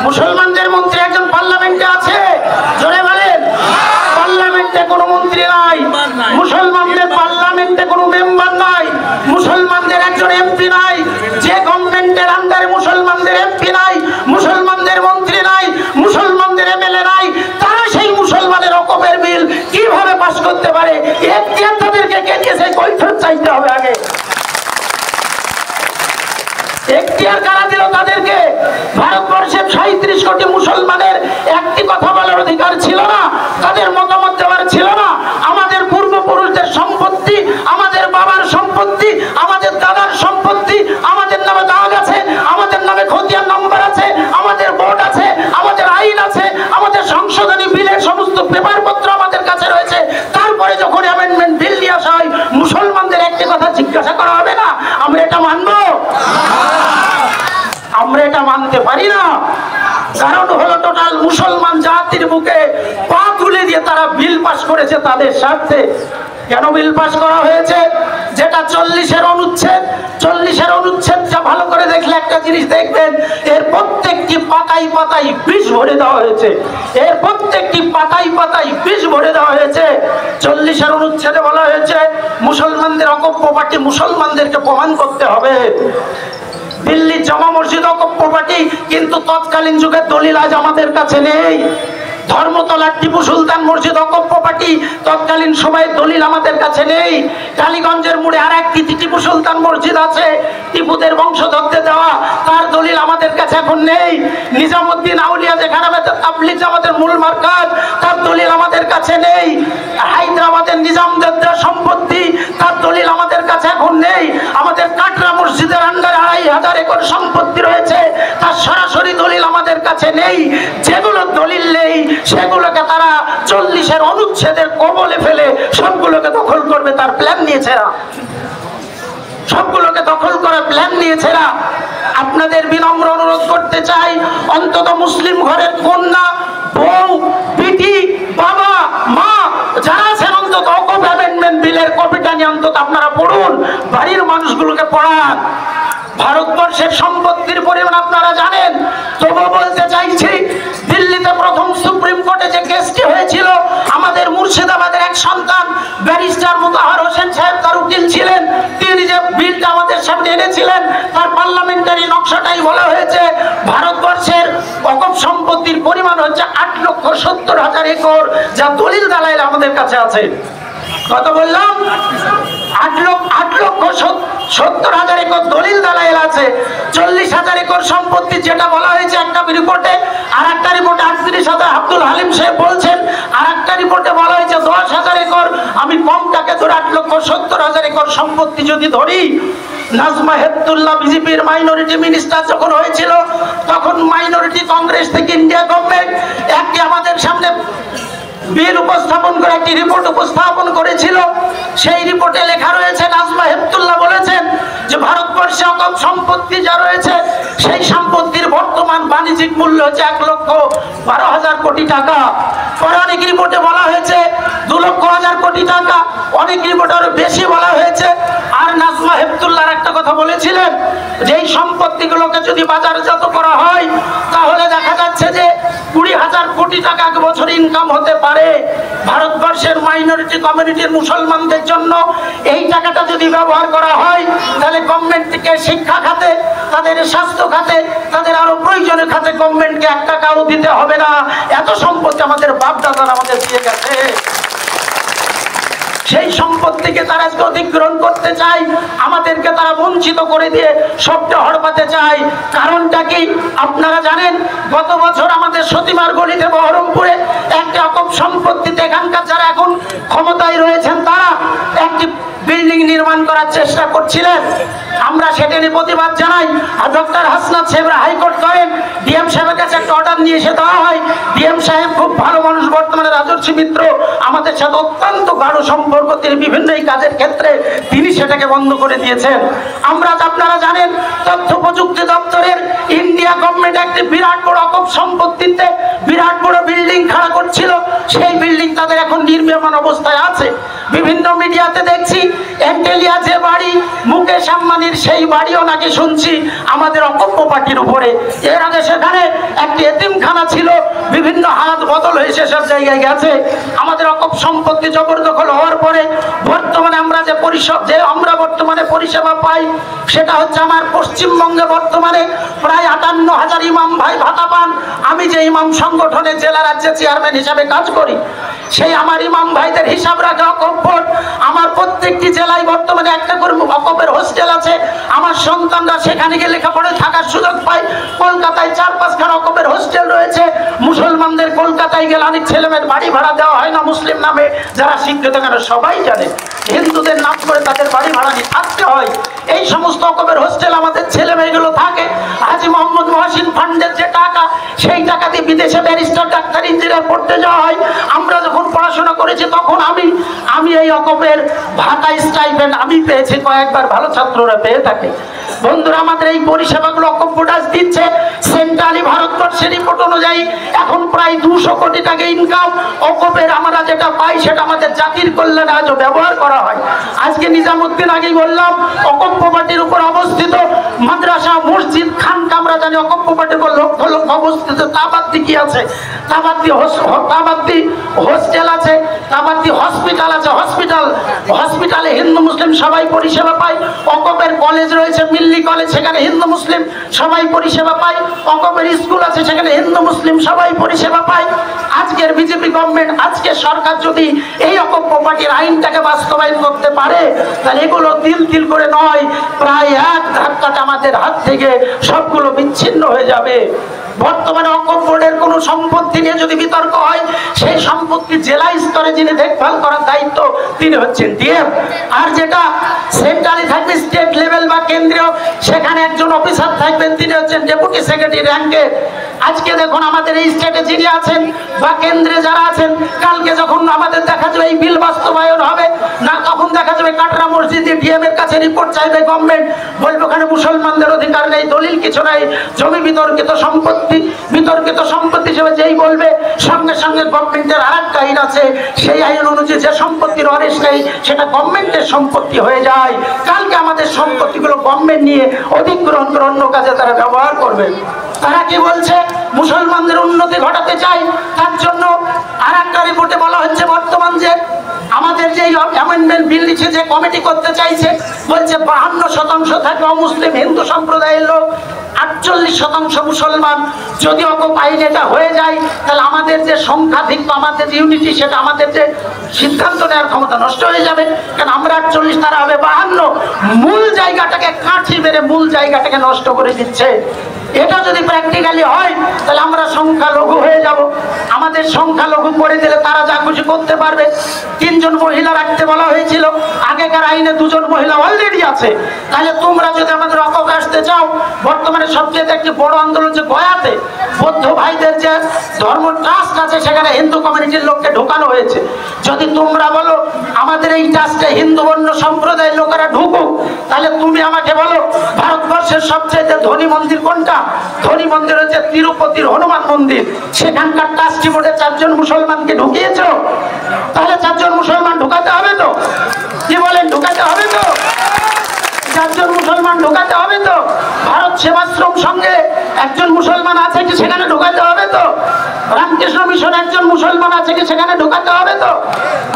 মুসলমানদের মন্ত্রী একজন পার্লামেন্টে আছে? জোরে বলেন। পার্লামেন্টে কোনো মন্ত্রী নাই, মুসলমানদের পার্লামেন্টে কোনো মেম্বার নাই, মুসলমানদের একজন এমপি নাই। যে গভর্নমেন্টের আন্ডারে মুসলমানদের এমপি নাই, মুসলমানদের মন্ত্রী নাই, মুসলমানদের এমএলএ নাই, তারা সেই মুসলমানের ওয়াকফের বিল কিভাবে পাস করতে পারে? এখতিয়ার তাদেরকে কে দিয়েছে? কৈফিয়ত চাইতে হবে আগে। এখতিয়ার কারা দিল তাদেরকে? ভারতবর্ষের 37 কোটি মুসলমানের একটি কথা বলার অধিকার ছিল না, তাদের মতামত দেওয়ার ছিল না। আমাদের পূর্বপুরুষদের সম্পত্তি, আমাদের বাবার সম্পত্তি, আমাদের দাদার সম্পত্তি, আমাদের নামে দাগ আছে, আমাদের নামে খতিয়ান নম্বর আছে, আমাদের ভোট আছে, আমাদের আইন আছে, আমাদের সংশোধনী বিলের সমস্ত পেপারপত্র আমাদের কাছে রয়েছে। তারপরে যখন অ্যামেন্ডমেন্ট বিল নিয়ে আসা হয়, মুসলমানদের একটি কথা জিজ্ঞাসা করা হবে না আমরা এটা মানবো? আমরা এটা মানতে পারি না। কারণ হলো টোটাল মুসলমান জাতির বুকে পা তুলে দিয়ে তারা বিল পাস করেছে তাদের স্বার্থে। কেন বিল পাস করা হয়েছে? যেটা 40-এর অনুচ্ছেদ, 40-এর অনুচ্ছেদটা ভালো করে দেখলে একটা জিনিস দেখবেন, এর প্রত্যেকটি পাতায় পাতায় বিষ ভরে দেওয়া হয়েছে। এর প্রত্যেকটি পাতায় পাতায় বিষ ভরে দেওয়া হয়েছে। 40-এর অনুচ্ছেদে বলা হয়েছে মুসলমানদের ওয়াকফ প্রপার্টি মুসলমানদেরকে প্রমাণ করতে হবে। দিল্লির জামা মসজিদ ওয়াকফ প্রপার্টি, কিন্তু তৎকালীন যুগের দলিল আজ আমাদের কাছে নেই। ধর্মতলার টিপু সুলতান মসজিদ অকপ প্রপার্টি তৎকালীন সময়ে দলিল আমাদের কাছে নেই। টালিগঞ্জের মোড়ে আর একটি টিপু সুলতান মসজিদ আছে, টিপুদের বংশধরদের দেওয়া, তার দলিল আমাদের কাছে এখন নেই। নিজামুদ্দিন আউলিয়া যেখানে তাবলিগ জামাতের মূল মার্কাজ, তার দলিল আমাদের কাছে নেই। হায়দ্রাবাদের নিজামদের সম্পত্তি, তার দলিল আমাদের কাছে এখন নেই। আমাদের কাটরা মসজিদের আন্ডারে 2500 একর সম্পত্তি রয়েছে, তার সরাসরি দলিল আমাদের কাছে নেই। যেগুলো দলিল নেই সেগুলোকে তারা 40-এর অনুচ্ছেদের কবলে ফেলে সবগুলোকে দখল করবে তার প্ল্যান নিয়েছে না, সবগুলোকে দখল করার প্ল্যান নিয়েছে না। আপনাদের বিনম্র অনুরোধ করতে চাই, অন্তত মুসলিম ঘরের কন্যা, বউ, পিটি, বাবা, মা যারা আছেন অন্তত অকপ অ্যামেন্ডমেন্ট বিলের কপিটা নিয়ে অন্তত আপনারা পড়ুন, বাড়ির মানুষগুলোকে পড়ান। ভারতবর্ষের সম্পত্তির পরিমাণ আপনারা জানেন, তবুও বলতে চাইছি, দিল্লিতে প্রথম সুপ্রিম কোর্টে যে কেসটি হয়েছিল, আমাদের মুর্শিদাবাদের এক সন্তান ব্যারিস্টার মুতাহার হোসেন সাহেব তার উকিল ছিলেন, তিনি যে বিলটা আমাদের সামনে এনেছিলেন তার পার্লামেন্টারি নকশাটাই বলা হয়েছে ভারতবর্ষের অকপ সম্পত্তির পরিমাণ হচ্ছে 8,70,000 একর, যা দলিল দালাইল আমাদের কাছে আছে। কত বললাম? 8,70,000 একর দলিল দালাইল আছে। 40,000 একর সম্পত্তি যেটা বলা হয়েছে একটা রিপোর্টে, আর একটা রিপোর্টে 38,000 আব্দুল হালিম সাহেব বলছেন, আর একটা রিপোর্টে বলা হয়েছে 10,000 একর। আমি কমটাকে ধরে 8,70,000 একর সম্পত্তি যদি ধরি, নাজমা হেপতুল্লাহ বিজেপির মাইনরিটি মিনিস্টার যখন হয়েছিল, তখন মাইনরিটি কংগ্রেস থেকে ইন্ডিয়া গভর্নমেন্ট একটি আমাদের সামনে বিল উপস্থাপন করে একটি রিপোর্ট উপস্থাপন করেছিল। সেই রিপোর্টে লেখা রয়েছে, নাজমা হেপতুল্লাহ বলেছেন যে ভারতবর্ষে অকপ সম্পত্তি যা রয়েছে সেই সম্পত্তির বর্তমান বাণিজ্যিক মূল্য হচ্ছে 1,12,000 কোটি টাকা। পরে অনেক রিপোর্টে বলা হয়েছে 2,00,000 কোটি টাকা, অনেক রিপোর্টে আরো বেশি বলা হয়েছে। আর নাজমা হেপতুল্লাহর একটা কথা বলেছিলেন যে এই সম্পত্তিগুলোকে যদি বাজারজাত করা হয় তাহলে দেখা যাচ্ছে যে 20,000 কোটি টাকা এক বছর ইনকাম হতে পারে। ভারতবর্ষের মাইনরিটি কমিউনিটির মুসলমানদের জন্য এই টাকাটা যদি ব্যবহার করা হয় তাহলে গভর্নমেন্ট থেকে শিক্ষা খাতে, তাদের স্বাস্থ্য খাতে, তাদের আরো প্রয়োজনীয় খাতে গভর্নমেন্টকে 1 টাকাও দিতে হবে না। এত সম্পত্তি আমাদের বাপ দাদারা আমাদের দিয়ে গেছে। সেই সম্পত্তিকে তারা আজকে অধিগ্রহণ করতে চায়, আমাদেরকে তারা বঞ্চিত করে দিয়ে সবটা হড়পাতে চায়। কারণটা কি আপনারা জানেন? গত বছর আমাদের সতীমার গলিতে বহরমপুরে একটা অকপ সম্পত্তিতে এখানকার যারা এখন ক্ষমতায় রয়েছেন তারা একটি বিল্ডিং নির্মাণ করার চেষ্টা করছিলেন। আমরা সেটা নিয়ে প্রতিবাদ জানাই। আর ডক্টর হাসনাত সাহেবরা হাইকোর্ট করেন, ডিএম সাহেবের কাছে একটা অর্ডার নিয়ে এসে দেওয়া হয়। ডিএম সাহেব খুব ভালো মানুষ, বর্তমানে রাজস্বী মিত্র, আমাদের সাথে অত্যন্ত গাঢ় সম্পর্ক, তিনি বিভিন্ন এই কাজের ক্ষেত্রে তিনি সেটাকে বন্ধ করে দিয়েছেন। আমরা আপনারা জানেন তথ্য প্রযুক্তি দপ্তরের ইন্ডিয়া গভর্নমেন্ট একটি বিরাট বড় অকপ সম্পত্তিতে বিরাট বড় বিল্ডিং খাড়া করছিল, সেই বিল্ডিং তাদের এখন নির্মাণ অবস্থায় আছে। বিভিন্ন মিডিয়াতে দেখছি এন্টেলিয়া যে বাড়ি মুকেশ আম্বানির, সেই বাড়িও নাকি শুনছি আমাদের অকপ প্রপার্টির উপরে। এর আগে সেখানে একটি এতিমখানা ছিল, বিভিন্ন হাত বদল হয়ে সেসব জায়গায় গেছে। আমাদের অকপ সম্পত্তি জবরদখল হওয়ার পরে বর্তমানে আমরা বর্তমানে পরিষেবা পাই সেটা হচ্ছে আমার পশ্চিমবঙ্গে বর্তমানে প্রায় 58,000 ইমাম ভাই ভাতা পান। আমি যে ইমাম সংগঠনে জেলা রাজ্যে চেয়ারম্যান হিসাবে কাজ করি, সেই আমার ইমাম ভাইদের হিসাব রাখে অকপ বোর্ড। আমার প্রত্যেকটি জেলায় বর্তমানে একটা করে অকপের হোস্টেল আছে, আমার সন্তানরা সেখানে গিয়ে লেখাপড়া থাকার সুযোগ পায়। কলকাতায় 4-5 খানা অকপের হোস্টেল রয়েছে। মুসলমানদের কলকাতায় গেলে অনেক ছেলেমেয়ের বাড়ি ভাড়া দেওয়া হয় না মুসলিম নামে, যারা শিক্ষিত কেন সবাই জানে। হিন্দুদের নাম করে তাদের বাড়ি ভাড়া নিয়ে থাকতে হয়। এই সমস্ত অকপের হোস্টেল আমাদের ছেলে মেয়েগুলো থাকে। হাজী মোহাম্মদ মহসিন ফান্ডের যে টাকা, সেই টাকা দিয়ে বিদেশে ব্যারিস্টার, ডাক্তার, ইঞ্জিনিয়ার পড়তে যাওয়া হয়। আমরা যখন পড়াশোনা করেছি তখন আমি এই অকপের ভাতা স্টাইপেন্ড আমি পেয়েছি কয়েকবার, ভালো ছাত্ররা পেয়ে থাকে। বন্ধুরা, আমাদের এই পরিষেবাগুলো অকপ বোর্ড দিচ্ছে। সেন্ট্রালি ভারতবর্ষের রিপোর্ট অনুযায়ী এখন প্রায় 200 কোটি টাকা ইনকাম অকপের। আমরা যেটা পাই সেটা আমাদের জাতির কল্যাণে আজও ব্যবহার করা হয়। আজকে নিজামুদ্দিন আগেই বললাম অকপ প্রপার্টির উপর অবস্থিত মাদ্রাসা, মসজিদ, খানকা আমরা জানি অকপ প্রপার্টির উপর লক্ষ লক্ষ অবস্থিত। তাবাদ্দি কি আছে? তাবাদ্দি হোস্টেল আছে, তাবাদ্দি হসপিটাল আছে। হসপিটালে হিন্দু মুসলিম সবাই পরিষেবা পায়। অকপের কলেজ রয়েছে, মিল্লি কলেজ, সেখানে হিন্দু মুসলিম সবাই পরিষেবা পায়। অকপ রকমের স্কুল আছে, সেখানে হিন্দু মুসলিম সবাই পরিষেবা পায়। আজকের বিজেপি গভর্নমেন্ট, আজকের সরকার যদি এই রকম প্রপার্টির আইনটাকে বাস্তবায়ন করতে পারে, তাহলে এগুলো তিল তিল করে নয়, প্রায় এক ধাক্কাতে আমাদের হাত থেকে সবগুলো বিচ্ছিন্ন হয়ে যাবে। বর্তমানে অকম বোর্ডের কোনো সম্পত্তি নিয়ে যদি বিতর্ক হয়, সেই সম্পত্তি জেলা স্তরে যিনি দেখভাল করার দায়িত্ব তিনি হচ্ছেন ডিএম। আর যেটা সেন্ট্রালি থাকবে স্টেট লেভেল বা কেন্দ্রীয়, সেখানে একজন অফিসার থাকবেন, তিনি হচ্ছেন ডেপুটি সেক্রেটারি র্যাঙ্কের। আজকে দেখুন আমাদের এই স্টেটে যিনি আছেন বা কেন্দ্রে যারা আছেন, কালকে যখন আমাদের দেখা যাবে এই বিল বাস্তবায়ন হবে না, তখন দেখা যাবে কাটরা মসজিদে ডিএম এর কাছে রিপোর্ট চাইবে গভর্নমেন্ট, বলবে ওখানে মুসলমানদের অধিকার নেই, দলিল কিছু নাই, জমি বিতর্কিত সম্পত্তি, বিতর্কিত সম্পত্তি হিসেবে যেই বলবে, সঙ্গে সঙ্গে গভর্নমেন্টের আর একটা আইন আছে, সেই আইন অনুযায়ী যে সম্পত্তির অরেস্ট নেই সেটা গভর্নমেন্টের সম্পত্তি হয়ে যায়। কালকে আমাদের সম্পত্তিগুলো গভর্নমেন্ট নিয়ে অধিগ্রহণ করে অন্য কাজে তারা ব্যবহার করবে। তারা কি বলছে? মুসলমানদের উন্নতি ঘটাতে চাই, তার জন্য আর একটা রিপোর্টে বলা হচ্ছে বর্তমান যে আমাদের যে অ্যামেন্ডমেন্ট বিল নিচ্ছে, যে কমিটি করতে চাইছে, বলছে 52% থাকবে অমুসলিম হিন্দু সম্প্রদায়ের লোক, 48% মুসলমান। যদি অকপ আইন এটা হয়ে যায়, তাহলে আমাদের যে সংখ্যাধিক্য, আমাদের যে ইউনিটি, সেটা আমাদের যে সিদ্ধান্ত নেওয়ার ক্ষমতা নষ্ট হয়ে যাবে। কারণ আমরা 48, তারা হবে 52। মূল জায়গাটাকে কাঠি মেরে মূল জায়গাটাকে নষ্ট করে দিচ্ছে। এটা যদি প্র্যাকটিক্যালি হয়, তাহলে আমরা সংখ্যালঘু হয়ে যাব। আমাদের সংখ্যালঘু করে দিলে তারা যা খুশি করতে পারবে। 3 জন মহিলা রাখতে বলা হয়েছিল, আগেকার আইনে 2 জন মহিলা অলরেডি আছে। তাহলে তোমরা যদি আমাদের অকপ আসতে চাও, বর্তমানে সবচেয়ে একটি বড় আন্দোলন যে গয়াতে বৌদ্ধ ভাইদের যে ধর্ম ট্রাস্ট আছে, সেখানে হিন্দু কমিউনিটির লোককে ঢোকানো হয়েছে। যদি তোমরা বলো আমাদের এই ট্রাস্টে হিন্দু বন্য সম্প্রদায়ের লোকেরা ঢুকুক, তাহলে তুমি আমাকে বলো ভারতবর্ষের সবচেয়ে ধনী মন্দির কোনটা? ধনী মন্দির হচ্ছে তিরুপতির হনুমান মন্দির। সেখানকার ট্রাস্টি বোর্ডে 4 জন মুসলমানকে ঢুকিয়েছ, তাহলে 4 জন মুসলমান ঢুকাতে হবে তো? কি বলেন, ঢুকাতে হবে তো? 4 জন মুসলমান ঢুকাতে হবে তো? ভারত সেবাশ্রম সঙ্গে একজন মুসলমান আছে কি, সেখানে ঢুকাতে হবে তো? রামকৃষ্ণ মিশন একজন মুসলমান আছে কি, সেখানে ঢুকাতে হবে তো?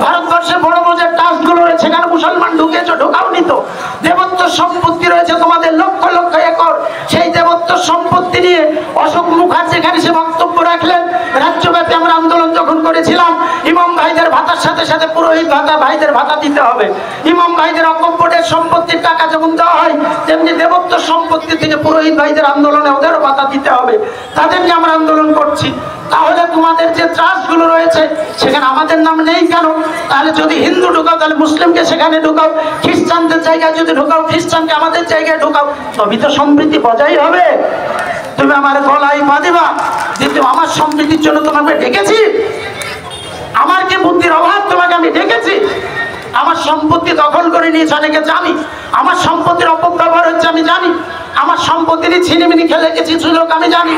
ভারতবর্ষে বড় বড় যে ট্রাস্টগুলো রয়েছে, সেখানে মুসলমান ঢুকেছো, ঢোকাওনি তো? দেবত্ব সম্পত্তি রয়েছে তোমাদের লক্ষ লক্ষ একর, সেই দেবত্ব সম্পত্তি নিয়ে অশোক মুখার্জি এখানে সে বক্তব্য রাখলেন। রাজ্যব্যাপী আমরা আন্দোলন যখন করেছিলাম, ইমাম ভাইদের ভাতার সাথে সাথে পুরোহিত ভাতা, ভাইদের ভাতা দিতে হবে। ইমাম ভাইদের অকপ বোর্ডের সম্পত্তির টাকা যেমন দেওয়া হয়, তেমনি দেবত্ব সম্পত্তি থেকে পুরোহিত ভাইদের আন্দোলনে ওদেরও ভাতা দিতে হবে। তাদের নিয়ে আমরা আন্দোলন করছি। তাহলে তোমাদের যে ট্রাস্টগুলো রয়েছে, সেখানে আমাদের নাম নেই কেন? তাহলে যদি হিন্দু ঢুকাও, তাহলে মুসলিমকে সেখানে ঢুকাও, খ্রিস্টানদের জায়গায় যদি ঢুকাও, খ্রিস্টানকে আমাদের জায়গায় ঢুকাও, তবে তো সম্প্রীতি বজায় হবে। তুমি আমার গলায় পা দিবা, কিন্তু আমার সম্প্রীতির জন্য তোমাকে ডেকেছি? আমার কি বুদ্ধির অভাব তোমাকে আমি ডেকেছি? আমার সম্পত্তি দখল করে নিয়েছে অনেকে জানি, আমার সম্পত্তির অপব্যবহার হচ্ছে আমি জানি, আমার সম্পত্তির ছিনিমিনি খেলে কিছু লোক আমি জানি।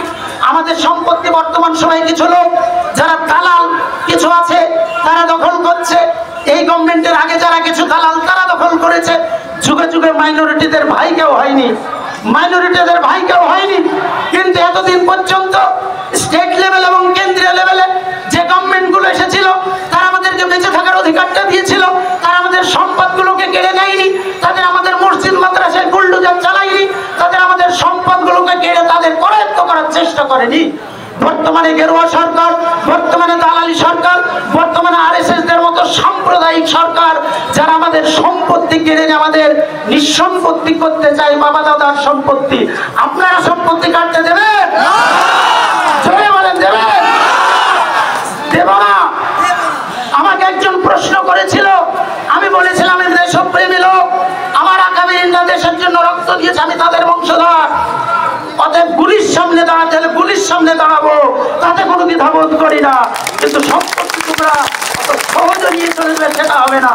আমাদের সম্পত্তি বর্তমান সময়ে কিছু লোক যারা দালাল কিছু আছে, তারা দখল করছে। এই গভর্নমেন্টের আগে যারা কিছু দালাল তারা দখল করেছে। যুগে যুগে মাইনরিটিদের ভাই কেউ হয়নি, মাইনরিটিদের ভাই কেউ হয়নি। কিন্তু এতদিন পর্যন্ত স্টেট লেভেল এবং কেন্দ্রীয় লেভেলে যে গভর্নমেন্টগুলো এসেছিল, তারা আমাদেরকে বেঁচে থাকার অধিকারটা দিয়েছিল। তারা আমাদের সম্পদগুলোকে কেড়ে নেয়নি, তাদের আমাদের মসজিদ মাদ্রাসায় বুলডোজার চালায়নি, তাদের আমাদের সম্পদগুলোকে কেড়ে তাদের করায়ত্ত করার চেষ্টা করেনি। বর্তমানে গেরুয়া সরকার, বর্তমানে দালালি সরকার, বর্তমানে আরএসএস দের মতো সাম্প্রদায়িক সরকার, যারা আমাদের সম্পত্তি কেড়ে আমাদের নিঃসম্পত্তি করতে চায়, বাবা দাদার সম্পত্তি। আপনারা সম্পত্তি কাটতে দেবেন? জোরে বলেন, দেবেন? দেব না। আমাকে একজন প্রশ্ন করেছিল, আমি বলেছিলাম আমি দেশপ্রেমী লোক, আমার আগামী ইন্ডিয়া দেশের জন্য রক্ত দিয়েছে, আমি তাদের বংশধর। অতএব গুলির সামনে দাঁড়াতে হলে গুলির সামনে দাঁড়াবো, তাতে কোনো দ্বিধাবোধ করি না। কিন্তু সম্পত্তি তোমরা সহজে নিয়ে চলে যাবে, সেটা হবে না।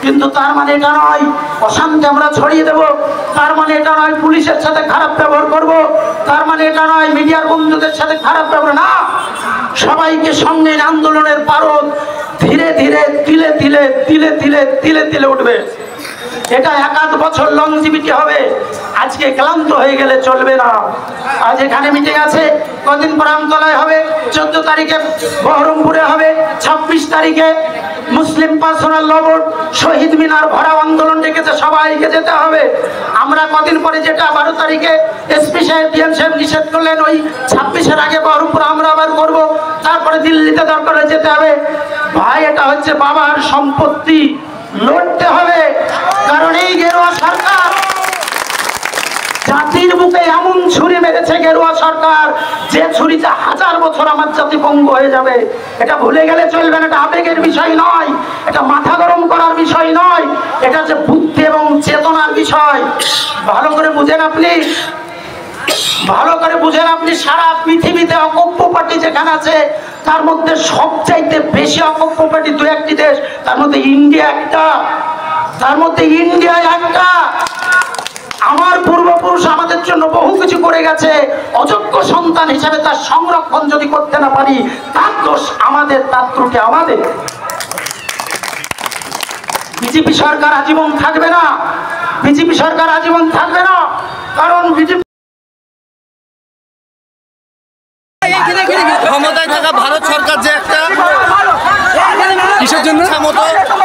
কিন্তু তার মানে এটা নয় অশান্তি আমরা ছড়িয়ে দেব, তার মানে এটা নয় পুলিশের সাথে খারাপ ব্যবহার করব, তার মানে এটা নয় মিডিয়ার বন্ধুদের সাথে খারাপ ব্যবহার না। সবাইকে সঙ্গে আন্দোলনের পারদ ধীরে ধীরে তিলে তিলে তিলে তিলে তিলে তিলে উঠবে। এটা 1-8 বছর লংজিভিটি হবে। আজকে ক্লান্ত হয়ে গেলে চলবে না। আজ এখানে মিটিং আছে, কদিন পর আমতলায় হবে, 14 তারিখে বহরমপুরে হবে, 26 তারিখে মুসলিম পার্সোনাল ল বোর্ড শহীদ মিনার ভরাও আন্দোলন ডেকেছে, সবাইকে যেতে হবে। আমরা কদিন পরে যেটা 12 তারিখে এসপি সাহেব ডিএম সাহেব নিষেধ করলেন, ওই 26-এর আগে বহরমপুর আমরা আবার করবো, তারপরে দিল্লিতে দরকার হলে যেতে হবে। ভাই এটা হচ্ছে বাবার সম্পত্তি, লড়তে হবে। কারণ এই গেরুয়া সরকার জাতির বুকে এমন ছুরি মেরেছে, গেরুয়া সরকার, যে ছুরিতে 1000 বছর আমার জাতি পঙ্গু হয়ে যাবে। এটা ভুলে গেলে চলবে না। এটা আবেগের বিষয় নয়, এটা মাথা গরম করার বিষয় নয়, এটা যে বুদ্ধি এবং চেতনার বিষয়। ভালো করে বুঝেন আপনি, ভালো করে বুঝেন আপনি। সারা পৃথিবীতে অকপ্য পার্টি যেখানে আছে, তার মধ্যে সবচাইতে বেশি অকপ্য পার্টি 2-1টি দেশ, তার মধ্যে ইন্ডিয়া একটা, তার মধ্যে ইন্ডিয়া একটা। আমার পূর্বপুরুষ আমাদের জন্য বহু কিছু করে গেছে, অযোগ্য সন্তান হিসেবে তার সংরক্ষণ যদি করতে না পারি, তার দোষ আমাদের, তার ত্রুটি আমাদের। বিজেপি সরকার আজীবন থাকবে না, বিজেপি সরকার আজীবন থাকবে না। কারণ বিজেপি ক্ষমতায় থাকা ভারত সরকার যে একটা কিসের জন্য মতো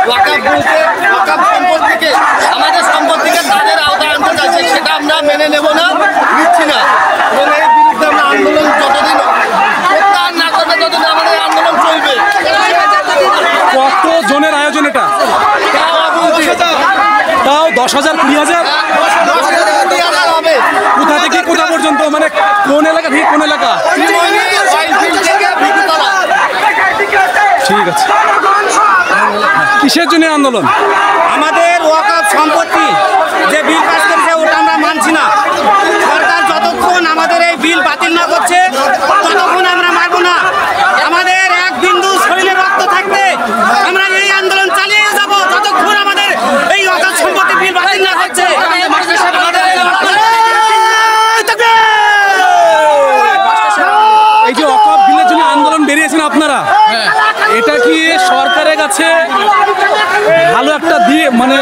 ওয়াকাফ বলতে ওয়াকাফ সম্পত্তিকে, আমাদের সম্পত্তিকে তাদের আওতায় আনতে চাইছে, সেটা আমরা মেনে নেব না, নিচ্ছি না। এবং এর বিরুদ্ধে আমরা আন্দোলন যতদিন প্রত্যাহার না করবে ততদিন আমাদের আন্দোলন চলবে। কত জনের আয়োজন এটা? তাও 10,000 20,000 হবে। কোথা থেকে কোথা পর্যন্ত, মানে কোন এলাকা থেকে কোন এলাকা? ঠিক আছে। কিসের জন্য আন্দোলন? আমাদের ওয়াকাফ সম্পত্তি যে বিল পাস করেছে ওটা আমরা মানছি না। সরকার যতক্ষণ আমাদের এই বিল বাতিল না করছে ততক্ষণ আমরা মানব না। আমাদের এক বিন্দু শরীরে রক্ত থাকতে আমরা এই আন্দোলন চালিয়ে যাব যতক্ষণ আমাদের এই ওয়াকাফ সম্পত্তি বিল বাতিল না করছে। এই যে ওয়াকাফ বিলের জন্য আন্দোলন বেরিয়েছেন আপনারা, এটা কি সরকারের কাছে ভালো একটা দিয়ে মানে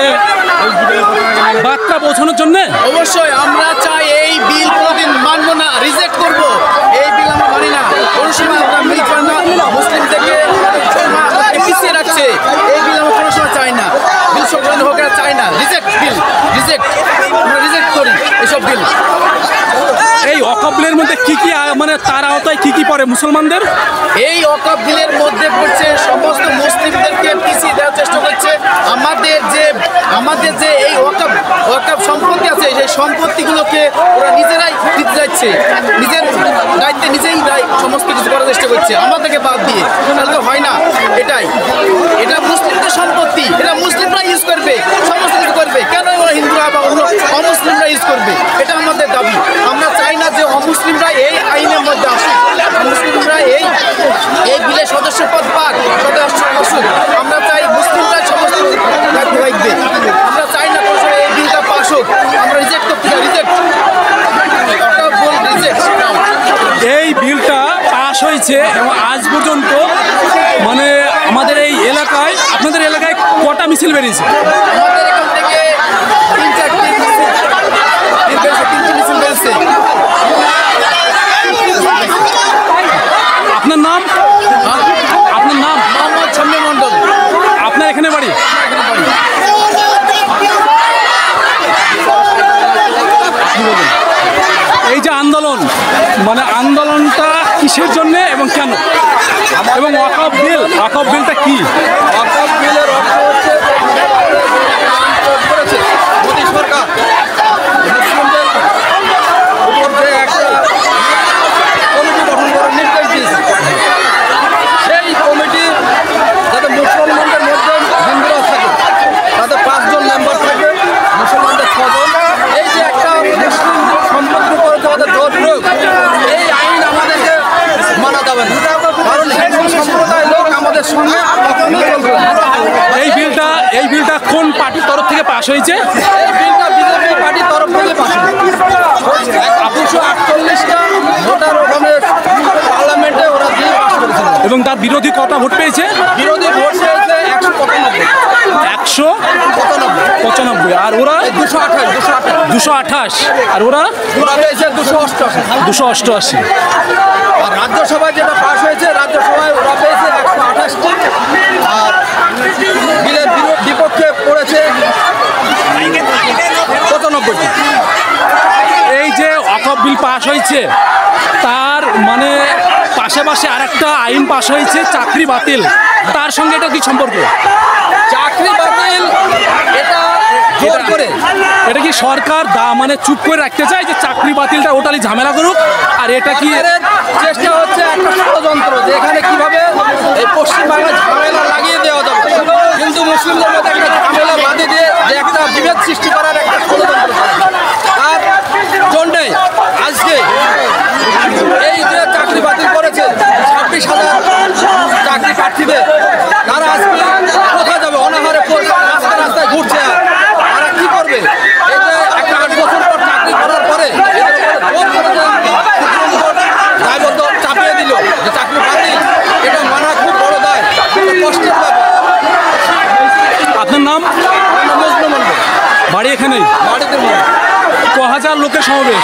বার্তা পৌঁছানোর জন্য? অবশ্যই আমরা চাই এই বিল কোনোদিন মানবো না, রিজেক্ট করব। এই বিল আমরা মানি না, কোনো সময় আমরা মুসলিম থেকে পিছিয়ে রাখছে। এই বিল আমরা কোনো সময় চাই না, বিল সংশোধন হোক চাই না, রিজেক্ট বিল, রিজেক্ট, আমরা রিজেক্ট করি এসব বিল। এই ওয়াকাফ বিলের মধ্যে কি কি মানে তার আওতায় কি কি পড়ে মুসলমানদের? এই ওয়াকাফ বিলের মধ্যে পড়ছে সমস্ত মুসলিমদেরকে পিছিয়ে দেওয়ার চেষ্টা করছে। আমাদের যে এই ওয়াকাফ সম্পত্তি আছে, সেই সম্পত্তিগুলোকে ওরা নিজেরাই দিতে যাচ্ছে, নিজের দায়িত্বে নিজেই সমস্ত কিছু করার চেষ্টা করছে আমাদেরকে বাদ দিয়ে। তাহলে তো হয় না। এটা মুসলিমদের সম্পত্তি, এটা মুসলিমরা ইউজ করবে, সমস্ত কিছু করবে। কেন ওরা হিন্দুরা বা অন্য অমুসলিমরা ইউজ করবে? এটা আমাদের দাবি। আমরা চাই না যে অমুসলিমরা এই আইনের মধ্যে আসুক, মুসলিমরা এই বিলের সদস্য পদ পাক, সদস্য আসুক। আমরা চাই মুসলিমরা সমস্ত থাকবে। আমরা চাই না কোনো সময় এই বিলটা পাস হোক। আমরা রিজেক্ট করতে চাই, রিজেক্ট। এই বিলটা পাস হয়েছে এবং আজ পর্যন্ত মানে আমাদের এই এলাকায়, আপনাদের এলাকায় কটা মিছিল বেরিয়েছে? আমাদের এখান থেকে 3-4টি মিছিল বেরিয়েছে। আপনার নাম? আপনার নাম? মোহাম্মদ শামীম মন্ডল। আপনার এখানে বাড়ি? এই যে আন্দোলন, মানে আন্দোলনটা কিসের জন্য এবং কেন? এবং ওয়াকাফ বিলটা কি? ওয়াকাফ বিলের অর্থ হচ্ছে মোদী সরকার মুসলিমদের উপর যে একটা কমিটি গঠন করার নির্দেশ দিয়েছে, সেই কমিটি যাতে মুসলমানদের মধ্যে হিন্দুরা থাকে তাতে 5 জন মেম্বার থাকবে, মুসলমানদের 6 জন। এই যে একটা মুসলিম সম্পত্তির উপর যাদের জোর প্রয়োগ, এই আইন আমাদেরকে মানা যাবে না। কারণ হিন্দু সম্প্রদায়ের লোক আমাদের সঙ্গে এই বিলটা কোন পার্টির তরফ থেকে পাস হয়েছে? এই বিলটা বিজেপি পার্টির তরফ থেকে পাস হয়েছে। 248টা ভোটার ওখানে পার্লামেন্টে ওরা বিল পাস করেছিল। এবং তার বিরোধী কটা ভোট পেয়েছে? বিরোধী ভোট পেয়েছে 195। 195। আর ওরা 228। আর ওরা পেয়েছে 288। আর রাজ্যসভায় যেটা পাস হয়েছে, রাজ্যসভায় ওরা পেয়েছে 128টি। আর বিল পাশ হয়েছে, তার মানে পাশাপাশি আরেকটা আইন পাশ হয়েছে চাকরি বাতিল, তার সঙ্গে এটা কি সম্পর্ক? চাকরি বাতিল এটা জোর করে, এটা কি সরকার মানে চুপ করে রাখতে চায় যে চাকরি বাতিলটা ওটালি ঝামেলা করুক? আর এটা কি চেষ্টা হচ্ছে একটা ষড়যন্ত্র যে এখানে কিভাবে এই পশ্চিমবাংলায় ঝামেলা লাগিয়ে দেওয়া যাবে, হিন্দু মুসলিমদের মধ্যে একটা ঝামেলা বাঁধে দিয়ে যে একটা বিভেদ সৃষ্টি করার একটা ষড়যন্ত্র, তার জন্যই আজকে এই যে চাকরি বাতিল করেছে 26,000 চাকরি প্রার্থীদের, তারা আজকে কোথায় যাবে? অনাহারে রাস্তায় রাস্তায় ঘুরছে। আর তারা কি করবে? এই যে একটা 8 বছর পর চাকরি করার পরে দায়বদ্ধ চাপিয়ে দিল যে চাকরি বাতিল, এটা মানা খুব বড় দায়, কষ্টের ব্যাপার। আপনার নাম? মজনু মন্ডল, বাড়ি এখানেই? বাড়িতে ক হাজার লোকের সমাবেশ।